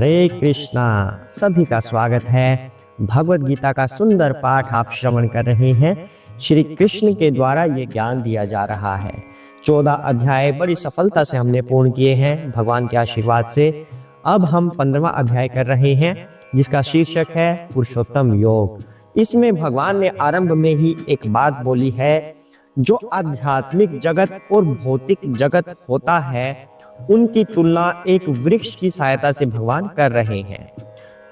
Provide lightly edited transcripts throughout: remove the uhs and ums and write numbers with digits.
हरे कृष्णा। सभी का स्वागत है। भगवत गीता का सुंदर पाठ आप श्रवण कर रहे हैं। श्री कृष्ण के द्वारा ये ज्ञान दिया जा रहा है। 14 अध्याय बड़ी सफलता से हमने पूर्ण किए हैं भगवान के आशीर्वाद से। अब हम 15वां अध्याय कर रहे हैं जिसका शीर्षक है पुरुषोत्तम योग। इसमें भगवान ने आरंभ में ही एक बात बोली है, जो आध्यात्मिक जगत और भौतिक जगत होता है उनकी तुलना एक वृक्ष की सहायता से भगवान कर रहे हैं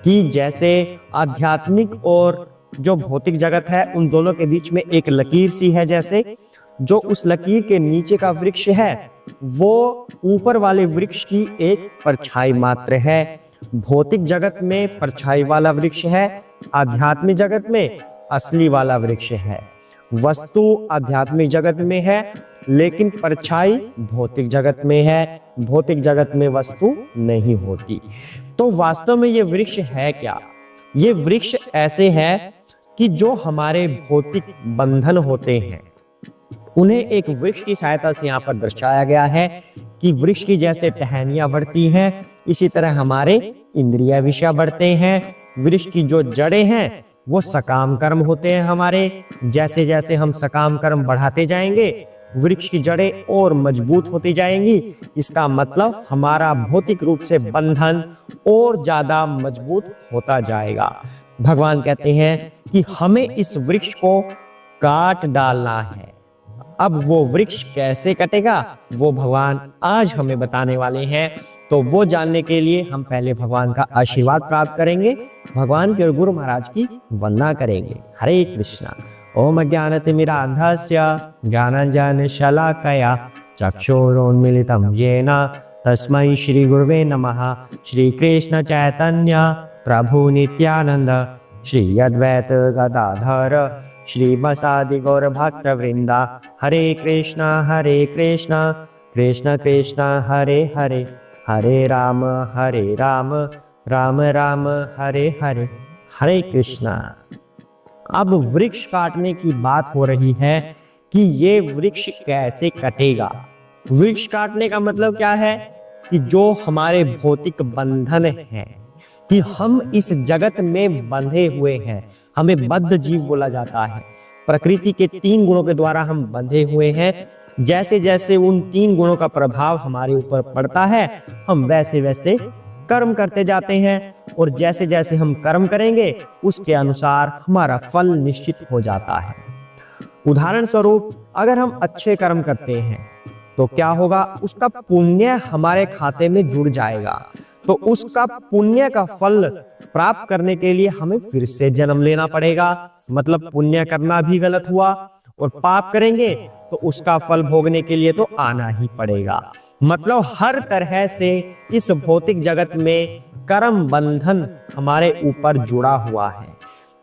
कि जैसे आध्यात्मिक और जो भौतिक जगत है उन दोनों के बीच में एक लकीर सी है, जैसे जो उस लकीर के नीचे का वृक्ष है वो ऊपर वाले वृक्ष की एक परछाई मात्र है। भौतिक जगत में परछाई वाला वृक्ष है, आध्यात्मिक जगत में असली वाला वृक्ष है। वस्तु आध्यात्मिक जगत में है लेकिन परछाई भौतिक जगत में है। भौतिक जगत में वस्तु नहीं होती। तो वास्तव में ये वृक्ष है क्या? ये वृक्ष ऐसे है कि जो हमारे भौतिक बंधन होते हैं उन्हें एक वृक्ष की सहायता से यहाँ पर दर्शाया गया है कि वृक्ष की जैसे टहनियां बढ़ती हैं इसी तरह हमारे इंद्रिय विषय बढ़ते हैं। वृक्ष की जो जड़ें हैं वो सकाम कर्म होते हैं हमारे। जैसे जैसे हम सकाम कर्म बढ़ाते जाएंगे वृक्ष की जड़ें और मजबूत होती जाएंगी। इसका मतलब हमारा भौतिक रूप से बंधन और ज्यादा मजबूत होता जाएगा। भगवान कहते हैं कि हमें इस वृक्ष को काट डालना है। अब वो वृक्ष कैसे कटेगा वो भगवान आज हमें बताने वाले हैं। तो वो जानने के लिए हम पहले भगवान का आशीर्वाद प्राप्त करेंगे, भगवान के गुरु महाराज की वंदना करेंगे। हरे कृष्णा। ओम ज्ञानतिमिरान्धस्य ज्ञानाञ्जनशलाकया चक्षुरुन्मीलितं येन तस्मै श्री गुरुवे नमः। श्री कृष्ण चैतन्य प्रभु नित्यानंद श्री अद्वैत गदाधर श्रीवासादि गौर भक्त वृंदा। हरे कृष्णा कृष्ण कृष्ण हरे हरे, हरे राम राम राम हरे हरे। हरे कृष्णा। अब वृक्ष काटने की बात हो रही है कि ये वृक्ष कैसे कटेगा। वृक्ष काटने का मतलब क्या है कि जो हमारे भौतिक बंधन हैं कि हम इस जगत में बंधे हुए हैं, हमें बद्ध जीव बोला जाता है। प्रकृति के 3 गुणों के द्वारा हम बंधे हुए हैं। जैसे जैसे उन 3 गुणों का प्रभाव हमारे ऊपर पड़ता है हम वैसे वैसे कर्म करते जाते हैं और जैसे जैसे हम कर्म करेंगे उसके अनुसार हमारा फल निश्चित हो जाता है। उदाहरण स्वरूप अगर हम अच्छे कर्म करते हैं तो क्या होगा, उसका पुण्य हमारे खाते में जुड़ जाएगा। तो उसका पुण्य का फल प्राप्त करने के लिए हमें फिर से जन्म लेना पड़ेगा। मतलब पुण्य करना भी गलत हुआ और पाप करेंगे तो उसका फल भोगने के लिए तो आना ही पड़ेगा। मतलब हर तरह से इस भौतिक जगत में कर्म बंधन हमारे ऊपर जुड़ा हुआ है।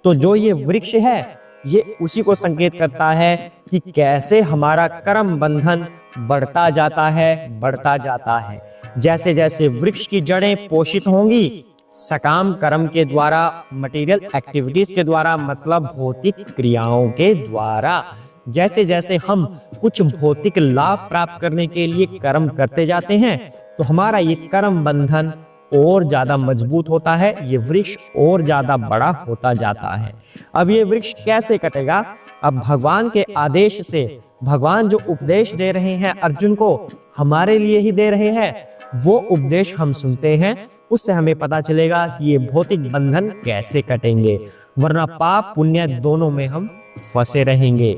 तो जो ये वृक्ष है ये उसी को संकेत करता है कि कैसे हमारा कर्म बंधन बढ़ता जाता है। जैसे जैसे वृक्ष की जड़ें पोषित होंगी सकाम कर्म के द्वारा, मटेरियल एक्टिविटीज के द्वारा, मतलब भौतिक क्रियाओं के द्वारा, जैसे जैसे हम कुछ भौतिक लाभ प्राप्त करने के लिए कर्म करते जाते हैं तो हमारा ये कर्म बंधन और ज्यादा मजबूत होता है, ये वृक्ष और ज्यादा बड़ा होता जाता है। अब ये वृक्ष कैसे कटेगा? अब भगवान के आदेश से भगवान जो उपदेश दे रहे हैं अर्जुन को, हमारे लिए ही दे रहे हैं। वो उपदेश हम सुनते हैं, उससे हमें पता चलेगा कि ये भौतिक बंधन कैसे कटेंगे, वरना पाप पुण्य दोनों में हम फंसे रहेंगे।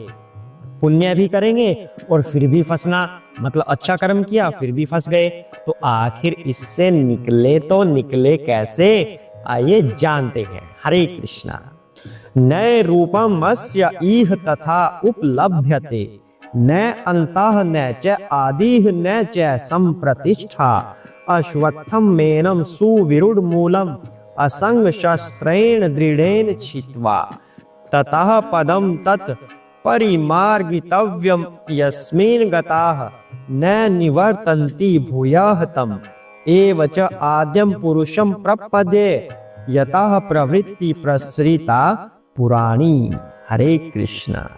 पुण्य भी करेंगे और फिर भी फंसना, मतलब अच्छा कर्म किया फिर भी फंस गए। तो आखिर इससे निकले कैसे, आइए जानते हैं। हरे कृष्णा। न रूपम अस्य इह तथा उपलभ्यते, न अंतः न च आदिः न च संप्रतिष्ठा, अश्वत्थम मेनम सुविरूढ़ मूलम असंग शस्त्रेण दृढ़ेन छित्वा, ततः पदम तत् परिमार्गितव्यम यस्मिन् गताः न निवर्तन्ति भूयः तम एव च आद्यं पुरुषं प्रपद्ये यतः प्रवृत्ति प्रसृता पुराणी। हरे कृष्णा।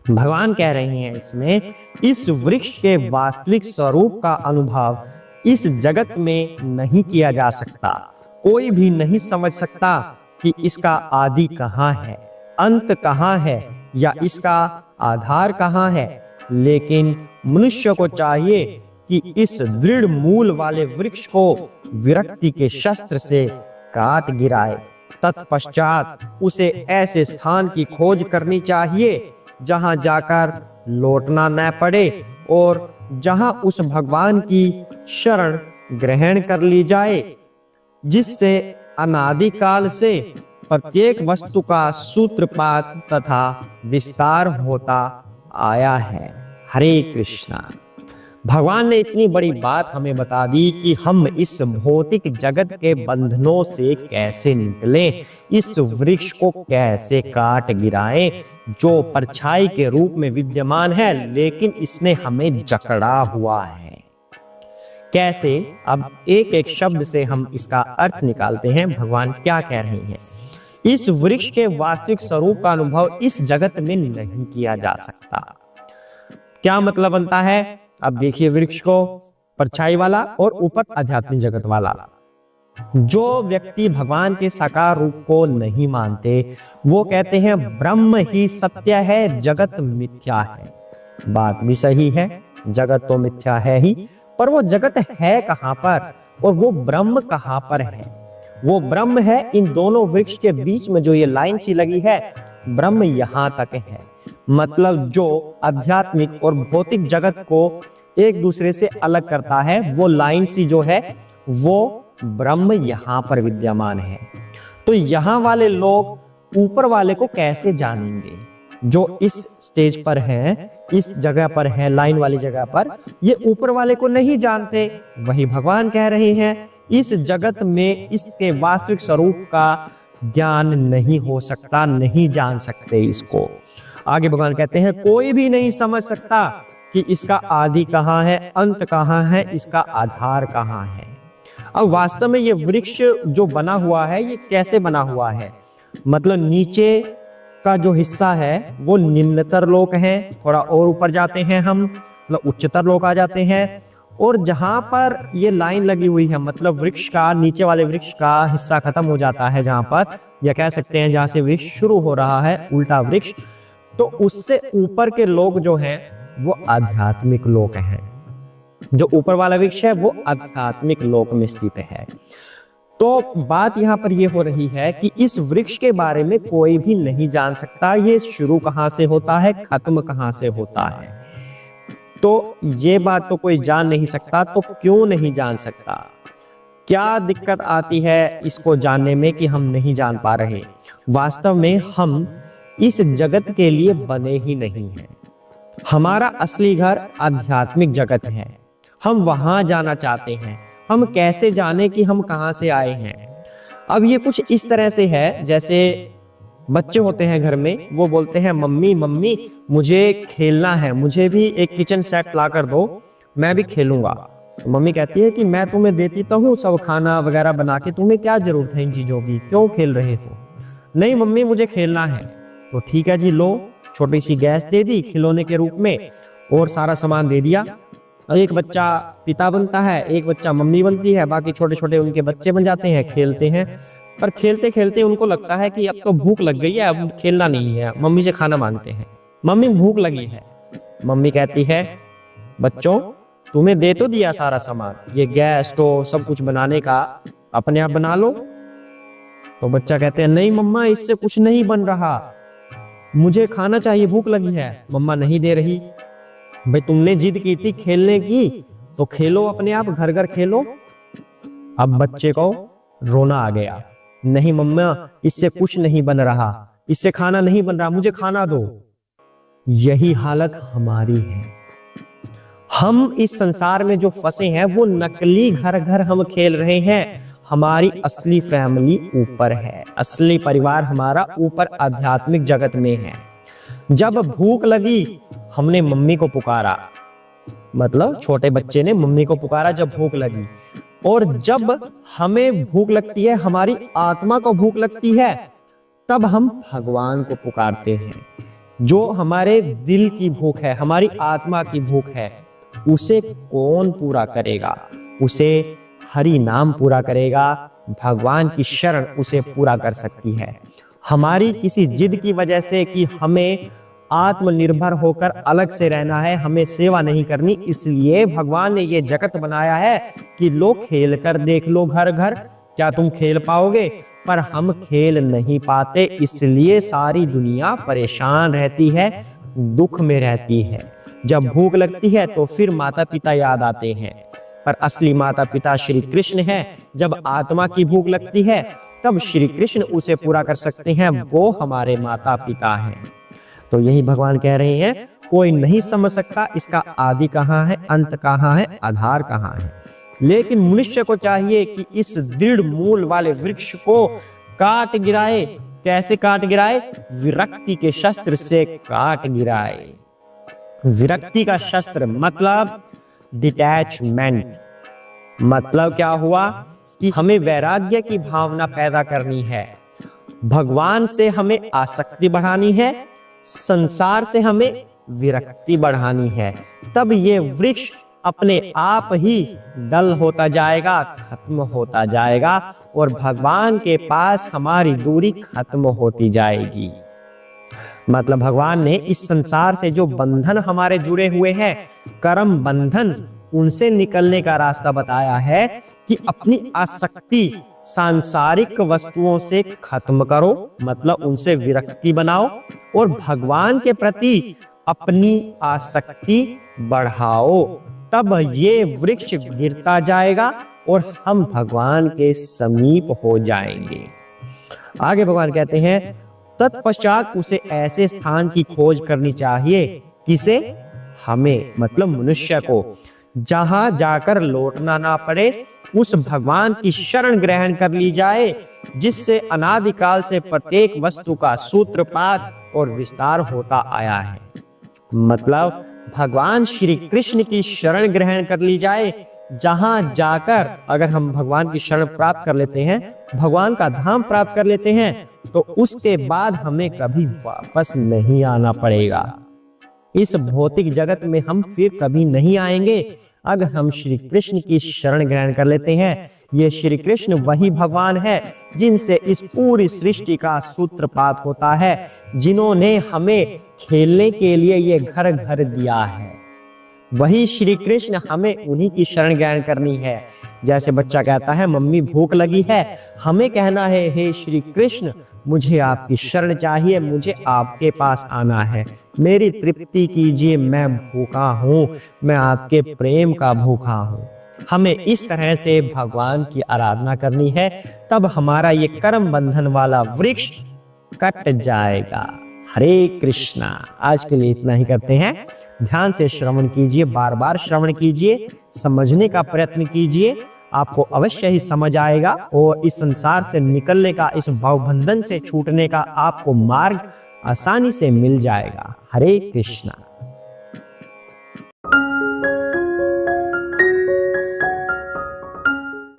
भगवान कह रहे हैं इसमें इस वृक्ष के वास्तविक स्वरूप का अनुभव इस जगत में नहीं किया जा सकता। कोई भी नहीं समझ सकता कि इसका आदि कहाँ है, अंत कहाँ है या इसका आधार कहाँ है। लेकिन मनुष्य को चाहिए कि इस दृढ़ मूल वाले वृक्ष को विरक्ति के शस्त्र से काट गिराए। तत्पश्चात उसे ऐसे स्थान की खोज करनी चाहिए जहां जाकर लौटना न पड़े और जहां उस भगवान की शरण ग्रहण कर ली जाए जिससे अनादिकाल से प्रत्येक वस्तु का सूत्रपात तथा विस्तार होता आया है। हरे कृष्णा। भगवान ने इतनी बड़ी बात हमें बता दी कि हम इस भौतिक जगत के बंधनों से कैसे निकलें, इस वृक्ष को कैसे काट गिराएं जो परछाई के रूप में विद्यमान है लेकिन इसने हमें जकड़ा हुआ है। कैसे? अब एक एक शब्द से हम इसका अर्थ निकालते हैं। भगवान क्या कह रहे हैं? इस वृक्ष के वास्तविक स्वरूप का अनुभव इस जगत में नहीं किया जा सकता। क्या मतलब बनता है? अब देखिए, वृक्ष को परछाई वाला और ऊपर आध्यात्मिक जगत वाला। जो व्यक्ति भगवान के साकार रूप को नहीं मानते वो कहते हैं ब्रह्म ही सत्य है, जगत मिथ्या है। बात भी सही है, जगत तो मिथ्या है ही, पर वो जगत है कहां पर और वो ब्रह्म कहां पर है? वो ब्रह्म है इन दोनों वृक्ष के बीच में जो ये लाइन सी लगी है, ब्रह्म यहां तक है। मतलब जो आध्यात्मिक और भौतिक जगत को एक दूसरे से अलग करता है वो लाइन सी जो है वो ब्रह्म यहां पर विद्यमान है। तो यहां वाले लोग ऊपर वाले को कैसे जानेंगे? जो इस स्टेज पर हैं, इस जगह पर हैं, लाइन वाली जगह पर, ये ऊपर वाले को नहीं जानते। वही भगवान कह रहे हैं इस जगत में इसके वास्तविक स्वरूप का ज्ञान नहीं हो सकता, नहीं जान सकते इसको। आगे भगवान कहते हैं कोई भी नहीं समझ सकता कि इसका आदि कहाँ है, अंत कहाँ है, इसका आधार कहाँ है। अब वास्तव में ये वृक्ष जो बना हुआ है ये कैसे बना हुआ है? मतलब नीचे का जो हिस्सा है वो निम्नतर लोक है, थोड़ा और ऊपर जाते हैं हम मतलब उच्चतर लोक आ जाते हैं, और जहां पर ये लाइन लगी हुई है मतलब वृक्ष का नीचे वाले वृक्ष का हिस्सा खत्म हो जाता है जहां पर, या कह सकते हैं जहां से वृक्ष शुरू हो रहा है उल्टा वृक्ष, तो उससे ऊपर के लोग जो हैं वो आध्यात्मिक लोक हैं। जो ऊपर वाला वृक्ष है वो आध्यात्मिक लोक में स्थित है। तो बात यहाँ पर ये हो रही है कि इस वृक्ष के बारे में कोई भी नहीं जान सकता ये शुरू कहाँ से होता है, खत्म कहाँ से होता है। तो ये बात तो कोई जान नहीं सकता, तो क्यों नहीं जान सकता? क्या दिक्कत आती है इसको जानने में कि हम नहीं जान पा रहे? वास्तव में हम इस जगत के लिए बने ही नहीं हैं। हमारा असली घर आध्यात्मिक जगत है, हम वहां जाना चाहते हैं। हम कैसे जाने कि हम कहां से आए हैं? अब ये कुछ इस तरह से है जैसे बच्चे होते हैं घर में, वो बोलते हैं मम्मी मम्मी मुझे खेलना है, मुझे भी एक किचन सेट ला कर दो, मैं भी खेलूंगा। तो मम्मी कहती है कि मैं तुम्हें देती तो हूँ सब खाना वगैरह बना के, तुम्हें क्या जरूरत है इन चीजों की, क्यों खेल रहे हो? नहीं मम्मी मुझे खेलना है। तो ठीक है जी, लो, छोटी सी गैस दे दी खिलौने के रूप में और सारा सामान दे दिया। एक बच्चा पिता बनता है, एक बच्चा मम्मी बनती है, बाकी छोटे छोटे उनके बच्चे बन जाते हैं, खेलते हैं। पर खेलते खेलते उनको लगता है कि अब तो भूख लग गई है, अब खेलना नहीं है, मम्मी से खाना मांगते हैं। मम्मी भूख लगी है। मम्मी कहती है बच्चों तुम्हें दे तो दिया सारा सामान, ये गैस स्टोव सब कुछ बनाने का, अपने आप बना लो। तो बच्चा कहते हैं नहीं मम्मा इससे कुछ नहीं बन रहा, मुझे खाना चाहिए, भूख लगी है। मम्मा नहीं दे रही। भाई तुमने जिद की थी खेलने की तो खेलो, अपने आप घर घर खेलो। अब बच्चे को रोना आ गया, नहीं मम्मा इससे कुछ नहीं बन रहा, इससे खाना नहीं बन रहा, मुझे खाना दो। यही हालत हमारी है। हम इस संसार में जो फंसे हैं वो नकली घर घर हम खेल रहे हैं। हमारी असली फैमिली ऊपर है, असली परिवार हमारा ऊपर आध्यात्मिक जगत में है। जब भूख लगी हमने मम्मी को पुकारा, मतलब छोटे बच्चे ने मम्मी को पुकारा जब भूख लगी। और जब हमें भूख लगती है, हमारी आत्मा को भूख लगती है, तब हम भगवान को पुकारते हैं। जो हमारे दिल की भूख है, हमारी आत्मा की भूख है, उसे कौन पूरा करेगा? उसे हरि नाम पूरा करेगा, भगवान की शरण उसे पूरा कर सकती है। हमारी किसी जिद की वजह से कि हमें आत्मनिर्भर होकर अलग से रहना है, हमें सेवा नहीं करनी, इसलिए भगवान ने ये जगत बनाया है कि लोग खेल कर देख लो घर घर, क्या तुम खेल पाओगे? पर हम खेल नहीं पाते, इसलिए सारी दुनिया परेशान रहती है, दुख में रहती है। जब भूख लगती है तो फिर माता पिता याद आते हैं, पर असली माता पिता श्री कृष्ण हैं। जब आत्मा की भूख लगती है तब श्री कृष्ण उसे पूरा कर सकते हैं, वो हमारे माता पिता हैं। तो यही भगवान कह रहे हैं, कोई नहीं समझ सकता इसका आदि कहाँ है, अंत कहाँ है, आधार कहाँ है। लेकिन मनुष्य को चाहिए कि इस दृढ़ मूल वाले वृक्ष को काट गिराए। कैसे काट गिराए? विरक्ति के शस्त्र से काट गिराए। विरक्ति का शस्त्र मतलब डिटैचमेंट। मतलब क्या हुआ कि हमें वैराग्य की भावना पैदा करनी है, भगवान से हमें आसक्ति बढ़ानी है, संसार से हमें विरक्ति बढ़ानी है। तब ये वृक्ष अपने आप ही डल होता जाएगा, खत्म होता जाएगा और भगवान के पास हमारी दूरी खत्म होती जाएगी। मतलब भगवान ने इस संसार से जो बंधन हमारे जुड़े हुए हैं, कर्म बंधन, उनसे निकलने का रास्ता बताया है कि अपनी आसक्ति सांसारिक वस्तुओं से खत्म करो, मतलब उनसे विरक्ति बनाओ और भगवान के प्रति अपनी आसक्ति बढ़ाओ। तब ये वृक्ष गिरता जाएगा और हम भगवान के समीप हो जाएंगे। आगे भगवान कहते हैं, तत्पश्चात उसे ऐसे स्थान की खोज करनी चाहिए, किसे? हमें, मतलब मनुष्य को, जहां जाकर लौटना ना पड़े। उस भगवान की शरण ग्रहण कर ली जाए जिससे अनादिकाल से प्रत्येक वस्तु का सूत्रपात और विस्तार होता आया है। मतलब भगवान श्री कृष्ण की शरण ग्रहण कर ली जाए, जहां जाकर अगर हम भगवान की शरण प्राप्त कर लेते हैं, भगवान का धाम प्राप्त कर लेते हैं, तो उसके बाद हमें कभी वापस नहीं आना पड़ेगा। इस भौतिक जगत में हम फिर कभी नहीं आएंगे अगर हम श्री कृष्ण की शरण ग्रहण कर लेते हैं। ये श्री कृष्ण वही भगवान है जिनसे इस पूरी सृष्टि का सूत्रपात होता है, जिन्होंने हमें खेलने के लिए ये घर घर दिया है। वही श्री कृष्ण, हमें उन्हीं की शरण ग्रहण करनी है। जैसे बच्चा कहता है मम्मी भूख लगी है, हमें कहना है हे श्री कृष्ण मुझे आपकी शरण चाहिए, मुझे आपके पास आना है, मेरी तृप्ति कीजिए, मैं भूखा हूँ, मैं आपके प्रेम का भूखा हूँ। हमें इस तरह से भगवान की आराधना करनी है, तब हमारा ये कर्म बंधन वाला वृक्ष कट जाएगा। हरे कृष्णा। आज के लिए इतना ही करते हैं। ध्यान से श्रवण कीजिए, बार बार श्रवण कीजिए, समझने का प्रयत्न कीजिए, आपको अवश्य ही समझ आएगा और इस संसार से निकलने का, इस भवबंधन से छूटने का आपको मार्ग आसानी से मिल जाएगा। हरे कृष्णा।